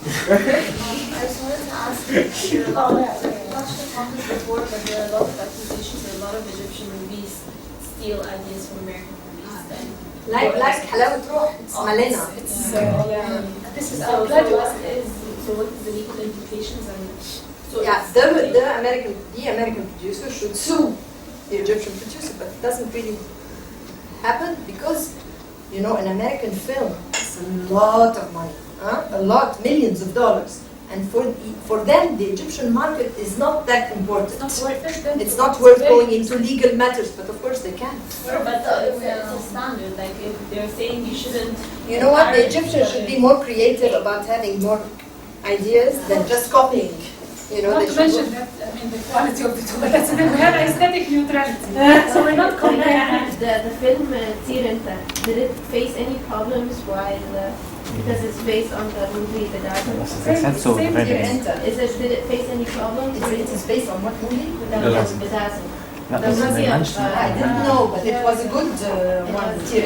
I just wanted to ask, you touched upon this before, but there are a lot of accusations that a lot of Egyptian movies steal ideas from American movies. And like حلاوة روح, it's Malena. This is so what is the legal implications and so the American producer should sue the Egyptian producer, but it doesn't really happen because, you know, an American film is a lot of money, millions of dollars. And for them, the Egyptian market is not that important. It's not worth going into legal matters, but of course they can. But it's a standard, like if they're saying you shouldn't... You know what, the Egyptians should be more creative about having more ideas than just copying. You know, not to mention that, I mean, the quality of the two, but that's we have aesthetic neutrality. So we're not comparing. The film Tirenta, did it face any problems while... because it's based on the movie The Dark. Did it face any problems? It is based on what movie? The movie I didn't know, but it was a good one. It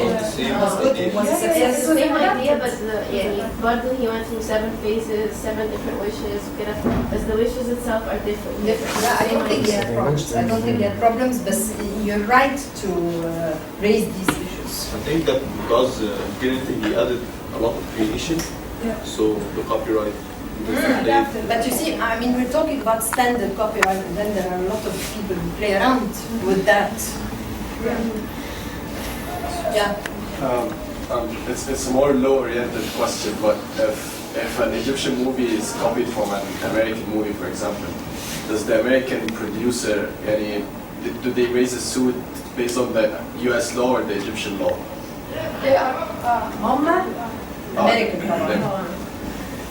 was good. It was a success. It's the same idea, but Bardo, he went through 7 phases, 7 different wishes, but the wishes itself are different. Yeah, I don't think he had problems. I don't think he had problems, but you're right to raise these issues. I think that because he added a lot of creation, so the copyright. But you see, I mean, we're talking about standard copyright, and then there are a lot of people who play around with that. It's a more law-oriented question, but if an Egyptian movie is copied from an American movie, for example, does the American producer do they raise a suit based on the U.S. law or the Egyptian law? They are American law.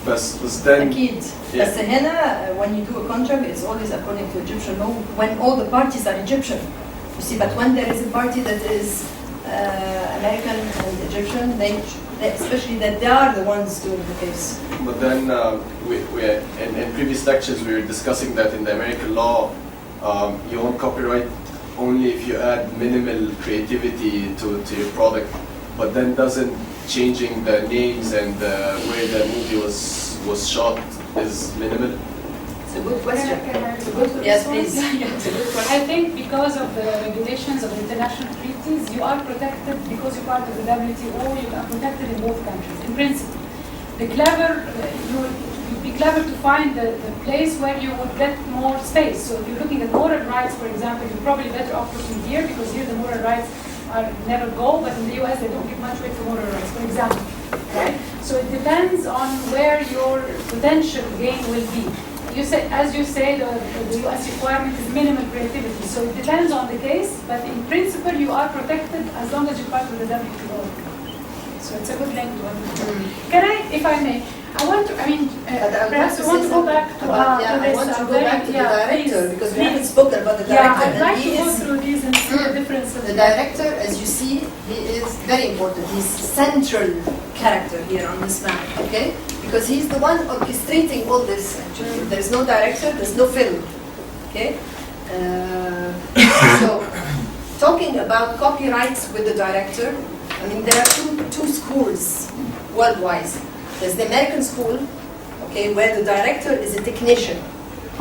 بس then أكيد. بس هنا when you do a contract, it's always according to Egyptian law when all the parties are Egyptian. You see, but when there is a party that is American and Egyptian, they especially that they are the ones doing the case. But then in previous lectures we were discussing that in the American law you own copyright only if you add minimal creativity to your product, but then doesn't changing the names and where the movie was shot is minimal? It's a good question. Yes, please. I think because of the regulations of the international treaties, you are protected because you're part of the WTO, you are protected in both countries. In principle, you'd be clever to find the place where you would get more space. So if you're looking at moral rights, for example, you're probably better off looking here because here the moral rights are never go, but in the US they don't give much weight to moral rights, for example, right? So it depends on where your potential gain will be. As you say, the US requirement is minimal creativity, so it depends on the case, but in principle you are protected as long as you're part of the WTO. So it's a good link to understand. Can I, if I may, perhaps I want to go back to the director, because we haven't spoken about the director. I'd like to go through these and see the difference. The director, as you see, he is very important. He's central character here on this map, okay? Because he's the one orchestrating all this, actually. If there's no director, there's no film, okay? So, talking about copyrights with the director, I mean, there are two schools worldwide. There's the American school, okay, where the director is a technician.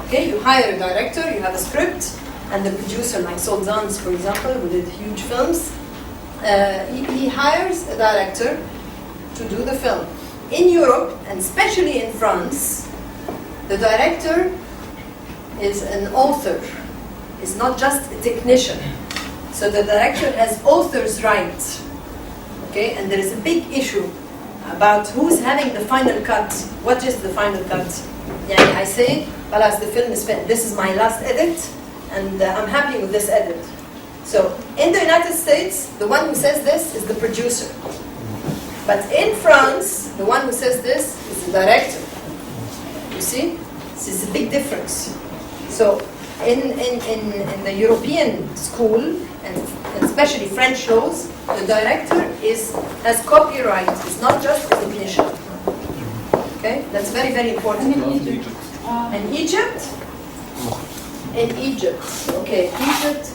Okay, you hire a director, you have a script, and the producer, like Solzans, for example, who did huge films, he hires a director to do the film. In Europe, and especially in France, the director is an author. It's not just a technician. So the director has author's rights. Okay, and there is a big issue about who's having the final cut. What is the final cut? Yeah, I say, the film is finished. This is my last edit, and I'm happy with this edit. So in the United States, the one who says this is the producer. But in France, the one who says this is the director. You see? This is a big difference. So in the European school, and especially French laws, the director has copyright. It's not just a technician. Okay? That's very, very important. In Egypt? In Egypt, okay, Egypt,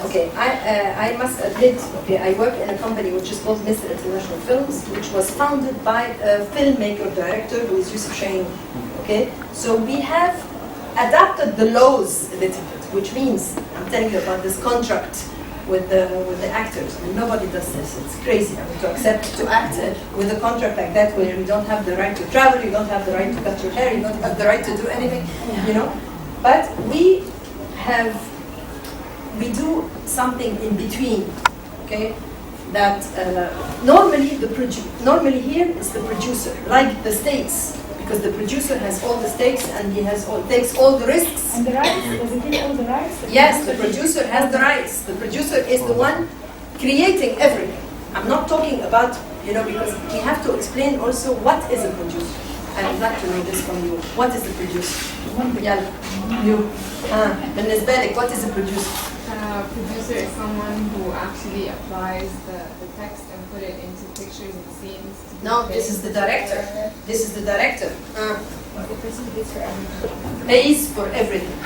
Okay, I must admit, okay, I work in a company which is called Mr. International Films, which was founded by a filmmaker director who is Yusuf Shaheen. Okay, so we have adapted the laws a little bit, which means I'm telling you about this contract with the actors. I mean, nobody does this. It's crazy. I mean, to accept to act with a contract like that, where you don't have the right to travel, you don't have the right to cut your hair, you don't have the right to do anything, you know. But we do something in between, okay? That normally here is the producer, like the States, because the producer has all the stakes and he takes all the risks. And the rights? Does it give all the rights? Yes, the producer has the rights. The producer is the one creating everything. I'm not talking about, you know, because we have to explain also what is a producer. I would like to know this from you. What is a producer? Yeah, you. بالنسبة لك, what is a producer? Producer is someone who actually applies the text and put it into pictures and scenes. No, this is the director. This is the director. The person who pays for everything. Pays for everything.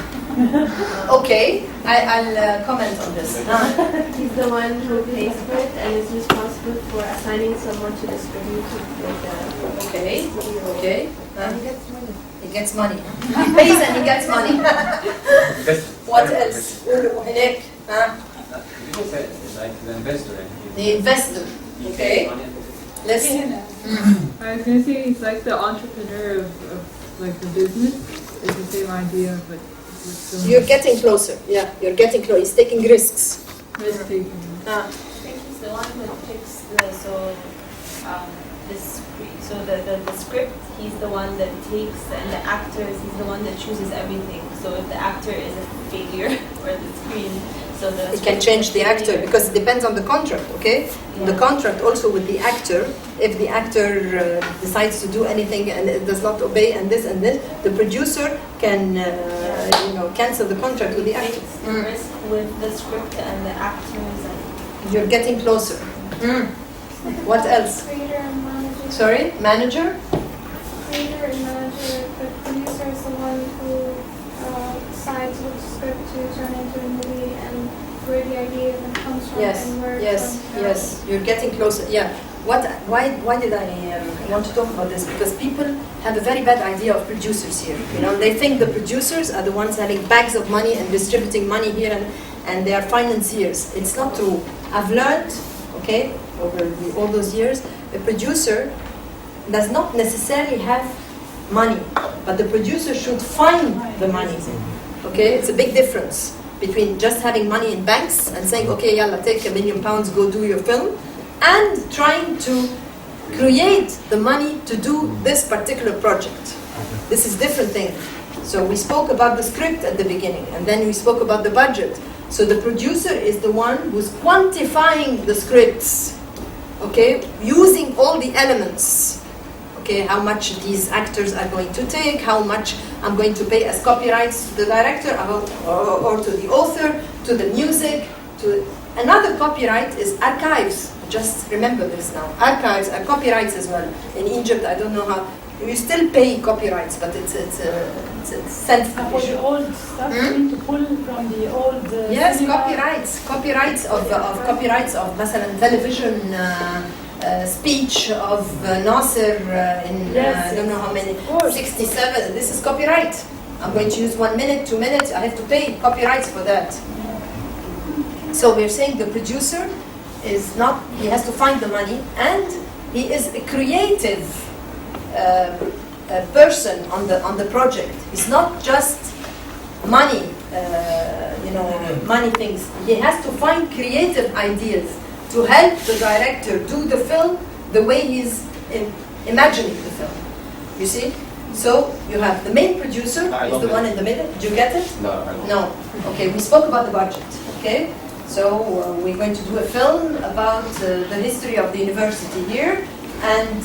Okay, I'll comment on this. He's the one who pays for it and is responsible for assigning someone to distribute it. Okay, okay. And he gets money. He gets money. He pays and he gets money. What else? هناك. It's like the investor. The investor. Okay. Listen. I was going to say he's like the entrepreneur of like the business. It's the same idea, but with some You're getting closer. Yeah, you're getting close. He's taking risks. risk taking. I think he's the one who picks the script. He's the one that takes, and the actors. He's the one that chooses everything. So if the actor is a failure or the screen, so the It can change the actor because it depends on the contract. Okay. The contract also with the actor. If the actor decides to do anything and it does not obey and this, the producer can cancel the contract with the actor. takes the risk with the script and the actors. And You're getting closer. What else? Creator and manager. Sorry, manager. Creator and manager. The producer is the one who decides which script to turn into a movie and where the idea even comes from Yes, and where it yes, comes from. yes. You're getting closer. Yeah. Why did I want to talk about this? Because people have a very bad idea of producers here. You know, they think the producers are the ones having bags of money and distributing money here, and they are financiers. It's not true. I've learned, okay, over all those years, a producer does not necessarily have money, but the producer should find the money. Okay, it's a big difference between just having money in banks and saying, okay, yalla, take £1 million, go do your film, and trying to create the money to do this particular project. This is different thing. So we spoke about the script at the beginning, and then we spoke about the budget. So the producer is the one who's quantifying the scripts, okay, using all the elements. Okay, how much these actors are going to take, how much I'm going to pay as copyrights to the director or to the author, to the music. Another copyright is archives. Just remember this now. Archives are copyrights as well. In Egypt, I don't know how. You still pay copyrights, but it's sensitive For issue. the old stuff, you need to pull from the old Yes, cinema. copyrights of مثلا television speech of Nasser in I don't know how many, 67. This is copyright. I'm going to use 1 minute, 2 minutes. I have to pay copyrights for that. So we're saying the producer is not. He has to find the money, and he is a creative person on the project. It's not just money, money things. He has to find creative ideas to help the director do the film the way he's imagining the film. You see? So you have the main producer, is the one in the middle. Did you get it? No. No. Okay, we spoke about the budget. Okay? So we're going to do a film about the history of the university here, and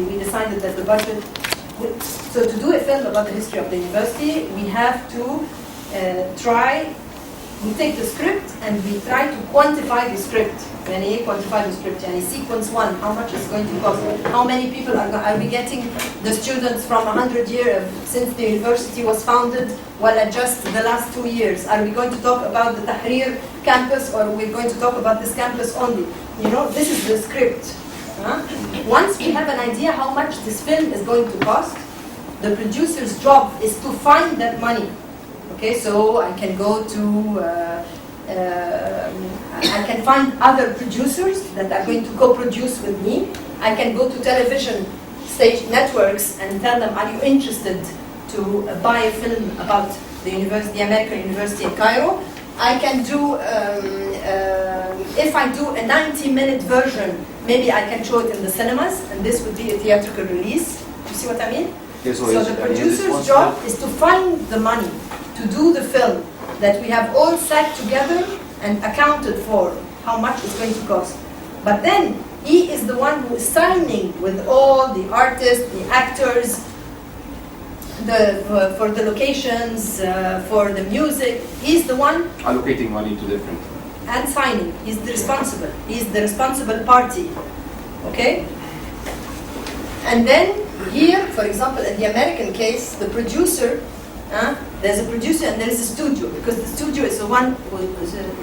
we decided that the budget. So to do a film about the history of the university, we have to try we take the script and we try to quantify the script. يعني ايه quantify the script? يعني sequence 1, how much is going to cost? How many people are we getting the students from 100 years since the university was founded, while just the last 2 years? Are we going to talk about the Tahrir campus, or are we going to talk about this campus only? You know, this is the script. Once we have an idea how much this film is going to cost, the producer's job is to find that money. Okay, so I can go to, I can find other producers that are going to co-produce with me. I can go to television stage networks and tell them, are you interested to buy a film about the university, the American University in Cairo? I can do, if I do a 90-minute version, maybe I can show it in the cinemas, and this would be a theatrical release. You see what I mean? Yes, so the producer's job is to find the money to do the film that we have all sat together and accounted for how much it's going to cost. But then he is the one who is signing with all the artists, the actors, for the locations, for the music. He's the one allocating money to different. And signing. He's the responsible. He's the responsible party. Okay? And then here, for example, in the American case, the producer, there's a producer and there is a studio, because the studio is the one who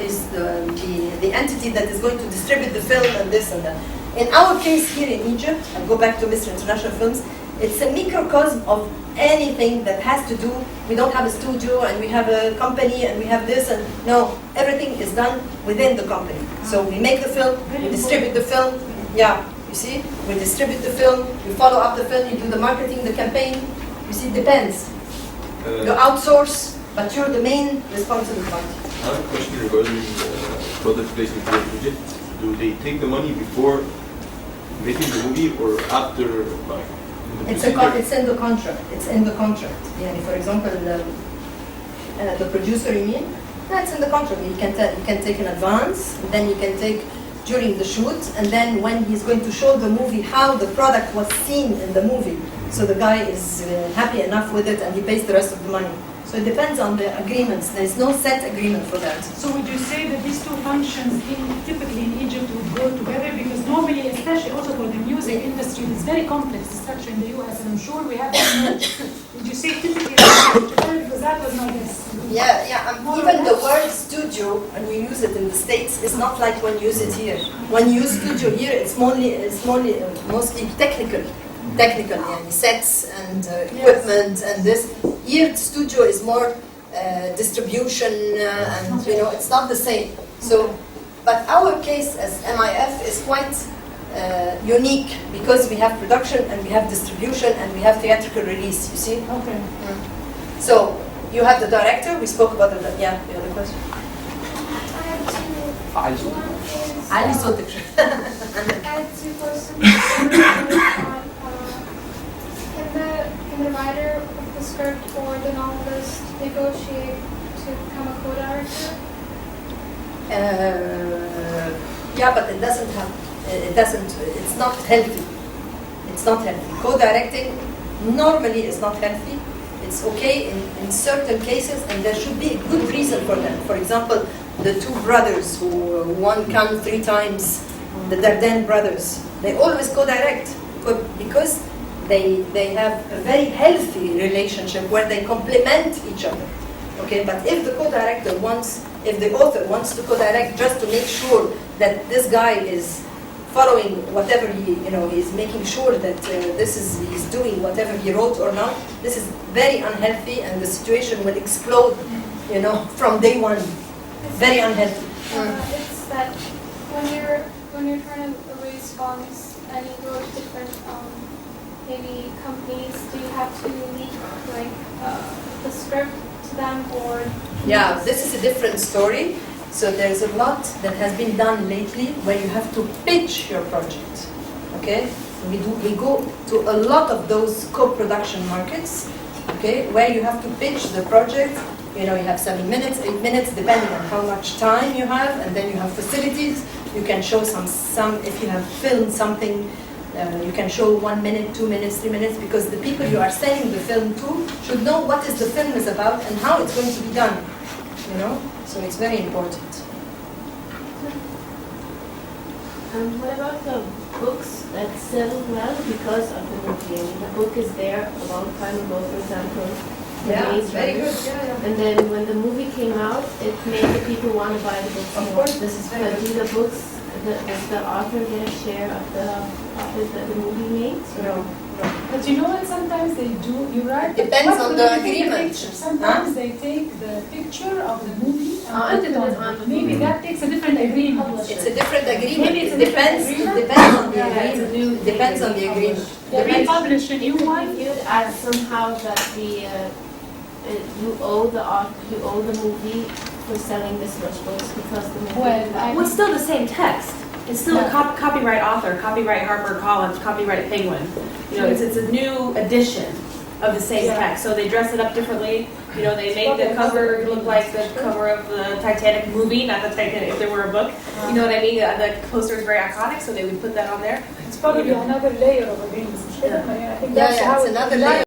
is the entity that is going to distribute the film and this and that. In our case here in Egypt, I go back to Mr. International Films, it's a microcosm of anything that has to do, we don't have a studio and we have a company and we have this and no, everything is done within the company. So we make the film, we distribute the film, you see, we distribute the film, we follow up the film, you do the marketing, the campaign, you see, it depends. You outsource, but you're the main responsible party. I have a question regarding product placement here in Egypt. Do they take the money before making the movie or after, like? It's in the contract. It's in the contract. Yeah, for example, the producer, you mean? That's in the contract. You can take in advance, and then you can take during the shoot, and then when he's going to show the movie how the product was seen in the movie. So the guy is happy enough with it, and he pays the rest of the money. So it depends on the agreements. There is no set agreement for that. So would you say that these two functions typically in Egypt would go together? Because normally, especially also for the music industry, it's very complex, the structure in the US, and I'm sure we have that. Would you say typically together? Because that was my guess. Yeah. Even the word studio, when you use it in the States, is not like when you use it here. When you use studio here, it's mostly technical, sets and equipment and this. Here, studio is more distribution, and it's not the same. So, but our case as MIF is quite unique because we have production and we have distribution and we have theatrical release. You see? Okay. So you have the director. We spoke about the the other question. I have two. One is. I have two questions. Can the writer of the script or the novelist negotiate to become a co-director? But it doesn't have. It's not healthy. It's not healthy. Co-directing normally is not healthy. It's okay in certain cases, and there should be a good reason for that. For example, the two brothers who won Cannes 3 times, the Dardenne brothers, they always co-direct because they have a very healthy relationship where they complement each other. Okay, but if the co-director if the author wants to co-direct just to make sure that this guy is following whatever he's making sure that he's doing whatever he wrote or not, this is very unhealthy, and the situation will explode, from day one. Very unhealthy. It's that when you're trying to raise funds and you go to different maybe companies, do you have to leak the script to them, or? Yeah, this is a different story. So there's a lot that has been done lately where you have to pitch your project. Okay, we go to a lot of those co-production markets. Okay, where you have to pitch the project. You have 7 minutes, 8 minutes, depending on how much time you have, and then you have facilities. You can show some if you have filmed something. You can show 1 minute, 2 minutes, 3 minutes, because the people you are selling the film to should know what the film is about and how it's going to be done. So it's very important. What about the books that sell well because of the movie? I mean, the book is there a long time ago, for example. The Maze very Runner. good. Yeah. And then when the movie came out, it made the people want to buy the books Of more. course, this is very But good. do the books, does the author get a share of the profit that the movie makes? No. But you know what, sometimes they do, you're right. It depends on the But they take agreement. picture. Sometimes they take the picture of the movie and put it on the movie. Maybe that takes a different agreement. It's a different agreement. Maybe it's a It different depends. agreement. It depends on the Yeah, it's a agreement. new It depends on the agreement. They republish a new one. If you'd add somehow that you owe the movie for selling this much books because the movie. Well, Well, it's still the same text. It's still a copyright author, copyright HarperCollins, copyright Penguin. You know, it's a new edition of the same text. So they dress it up differently. You know, they make the cover look like the cover of the Titanic movie, not the Titanic if there were a book. You know what I mean? The poster is very iconic, so they would put that on there. It's probably another layer of agreements. I think Yeah, that's yeah, how it's another layer.